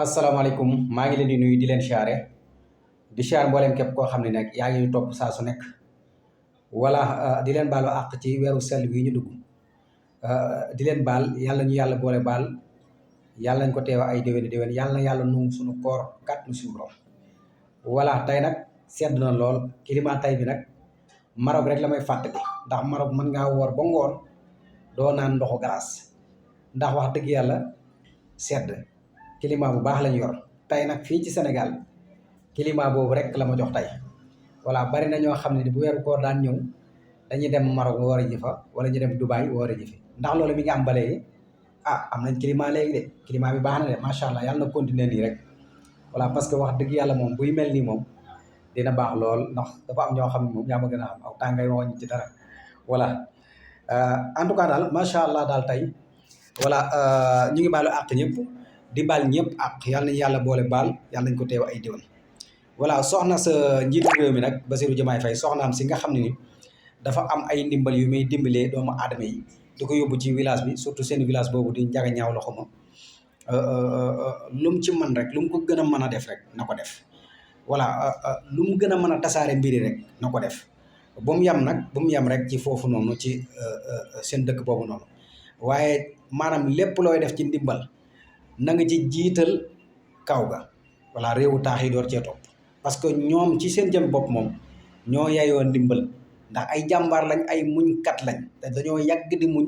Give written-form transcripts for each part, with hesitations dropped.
asalaamaaleykum maa ngi leen di nuyu di leen siyaare di siyaar mbooleem képp koo xam ne nag yaa ngi topp saa su nekk wala di leen baalu àq ci weeru sell wi ñu dugg di leen baal yàlla ñu yàlla boole baal yàlla nañ ko teew ay déwéni déwén yàlla na yàlla nu suñu koor kàttan suñu borom voilà tey nag sedd na lool climat tey bi nag Maroc rek la may fàttali ndax Maroc mën ngaa woor ba ngoon doo naan ndoxu glace ndax wax dëgg yàlla sedd climat bu baax lañu yor tey nag fii ci Sénégal climat boobu rek la ma jox tey voilà bari na ñoo xam ne bu weeru koor daan ñëw dañuy dem Maroc woor ji fa wala ñu dem Dubaï woor ji fi ndax loolu mi ngi am ba léegi am nañ climat léegi de climat bi baax na de macha allah yàlla na continuer nii rek voilà parce que wax dëgg yàlla moom buy mel nii moom dina baax lool ndax dafa am ñoo xam ne moom yaa ma gën a xam aw tàngay woñ ci dara voilà en tout cas daal macha allah daal tey voilà ñu ngi baalu àq ñëpp di baal ñëpp ak yàlla nañu yàlla boole baal yàlla nañ ko teew ay déwén voilà soxna sa njiitu réew mi nag Bassirou Diomaye Faye soxnaam si nga xam ne ni dafa am ay ndimbal yu muy dimbalee doomu aadama yi di ko yóbbu ci village bi surtout seen village boobu di njaga ñaaw loxo ma lu mu ci mën rek lu mu ko gën a mën a def rek na ko def voilà lu mu gën a mën a tasaare mbiri rek na ko def bu mu yem nag bu mu yem rek ci foofu noonu ci seen dëkk boobu noonu waaye maanaam lépp looy def ci ndimbal na nga ci jiital kaw ga voilà réewu taax yi door cee topp parce que ñoom ci seen jëm bopp moom ñoo yayoo ndimbal ndax ay jàmbaar lañ ay muñkat lañ te dañoo yàgg di muñ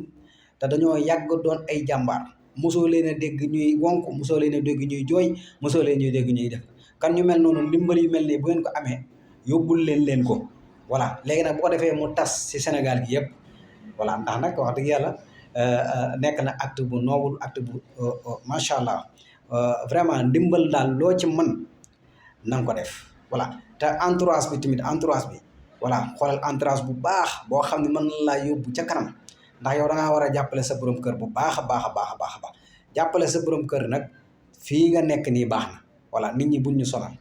te dañoo yàgg doon ay jàmbaar mosoo leen a dégg ñuy wonk mosoo leen a dégg ñuy jooy mosoo leen ñuy dégg ñuy def kan ñu mel noonu ndimbal yu mel nii bu ngeen ko amee yóbbul leen ko voilà léegi nag bu ko defee mu tas ci Sénégal gi yëpp voilà ndax nag wax dëgg yàlla nekk na acte bu noble acte bu macha allah vraiment ndimbal daal loo ci mën na nga ko def voilà te entourage bi tamit entourage bi voilà xoolal entourage bu baax boo xam ne mën na laa yóbbu ca kanam ndax yow da ngaa war a jàppale sa borom kër bu baax a baax a baax a baax a baax jàppale sa borom kër nag fii nga nekk nii baax na voilà nit ñi buñ ñu sonal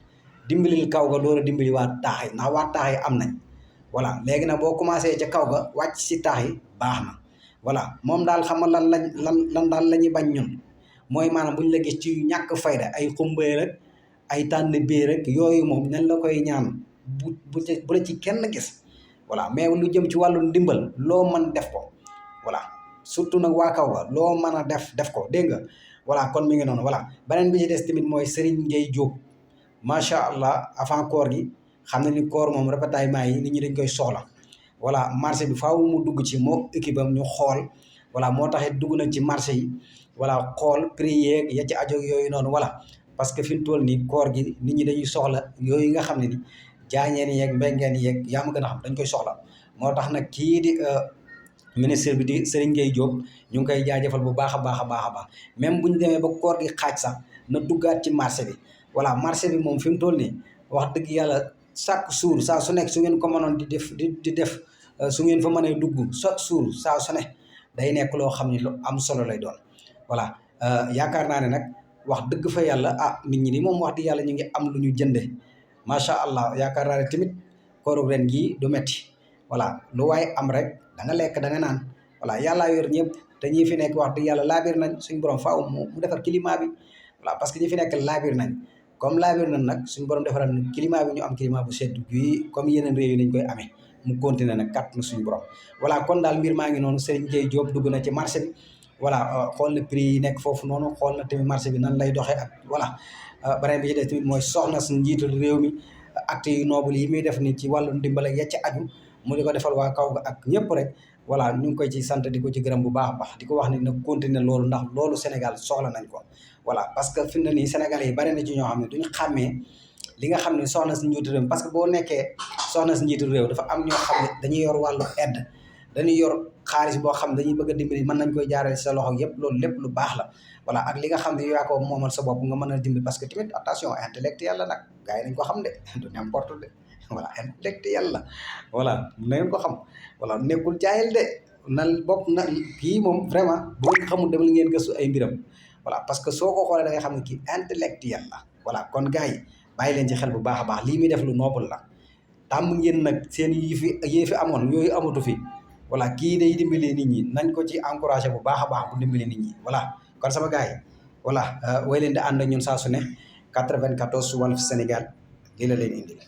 dimbalil kaw ga door a dimbali waa taax yi ndax waa taax yi am nañ voilà léegi nag boo commencé ca kaw ga wàcc si taax yi baax na voilà moom daal xam nga lan daal la ñuy bañ ñun mooy maanaam buñ la gis ci ñàkk fayda ay xumbee rek ay tànn bee rek yooyu moom nañ la koy ñaan bu la ci kenn gis voilà mais lu jëm ci wàllu ndimbal loo mën def ko voilà surtout nag waa kaw ga loo mën a def ko dégg nga voilà kon mi ngi noonu voilà beneen bi ci des tamit mooy Serigne Gueye Diop macha allah avant koor gi xam na ni koor moom ravitaillement yi nit ñi dañ koy soxla voilà marché bi faaw mu dugg ci moo équipe am ñu xool voilà moo taxit dugg nañ ci marché yi voilà xool prix yeeg ya ci ajo yooyu noonu voilà parce que fi mu toll nii koor gi nit ñi dañuy soxla yooyu nga xam ne ni jaañeen yeeg mbéngeen yeeg yaa ma gën a xam dañ koy soxla moo tax nag kii di ministre bi di Serigne Gueye Diop ñu ngi koy jaajëfal bu baax a baax a baax a baax même bu ñu demee ba koor gi xaaj sax na duggaat ci marché bi voilà marché bi moom fi mu toll nii wax dëgg yàlla chaque jour saa su nekk su ngeen ko mënoon di def su ngeen fa mënee dugg chaque jour saa su ne day nekk loo xam ne lu am solo lay doon voilà yaakaar naa ne nag wax dëgg fa yàlla nit ñi ni moom wax dëgg yàlla ñu ngi am lu ñu jënde macha allah yaakaar naa ne tamit kooru ren gii du metti voilà lu waaye am rek da nga lekk da nga naan voilà yàllaa yor ñëpp te ñi fi nekk wax dëgg yàlla laabir nañ suñu borom faaw mu defar climat bi voilà parce que ñi fi nekk laabir nañ comme laabir nañ nag suñu borom defaral climat bi ñu am climat bu sedd bii comme yeneen réew yi nañ koy amee mu continuer nag kat na suñu borom voilà kon daal mbir maa ngi noonu Serigne Gueye Diop dugg na ci marché bi voilà xool na prix yi nekk foofu noonu xool na tamit marché bi nan lay doxee ak voilà beneen bi ci des tamit mooy soxna si njiitul réew mi acte yu noble yi muy def ni ci wàllu ndimbal ak ya ci aju mu di ko defal waa kaw ga ak ñëpp rek voilà ñu ngi koy ci sant di ko ci gërëm bu baax a baax di ko wax ni na continuer loolu ndax loolu Sénégal soxla nañ ko voilà parce que fi mu ne nii Sénégalais yi bari na ci ñoo xam ne duñu xàmmee li nga xam ne soxna si njiitu réew parce que boo nekkee soxna si njiitu réew dafa am ñoo xam ne dañuy yor wàllu aide dañuy yor xaalis boo xam dañuy bëgg a dimbali mën nañ koy jaarale sa loxo yëpp loolu lépp lu baax la voilà ak li nga xam ne yaa ko moomal sa bopp nga mën a dimbali parce que tamit attention intellectuel la nag gars yi nañ ko xam de du n'importe de voilà intellectuel la voilà na ngeen ko xam voilà nekkul jaayil de nal bopp na kii moom vraiment bu ngeen xamul dem la ngeen gëstu ay mbiram voilà parce que soo ko xoolee da ngay xam ne kii intellectuel la voilà kon gars yi bàyyi leen ci xel bu baax a baax lii muy def lu noble la tàmm ngeen nag seen yi fi amoon yooyu amatu fi voilà kii day dimbali nit ñi nañ ko ci encouragé bu baax a baax bu dimbali nit ñi voilà kon sama gars yi voilà way leen di ànd ñun saa su ne 94 Walf Sénégal lii la leen indil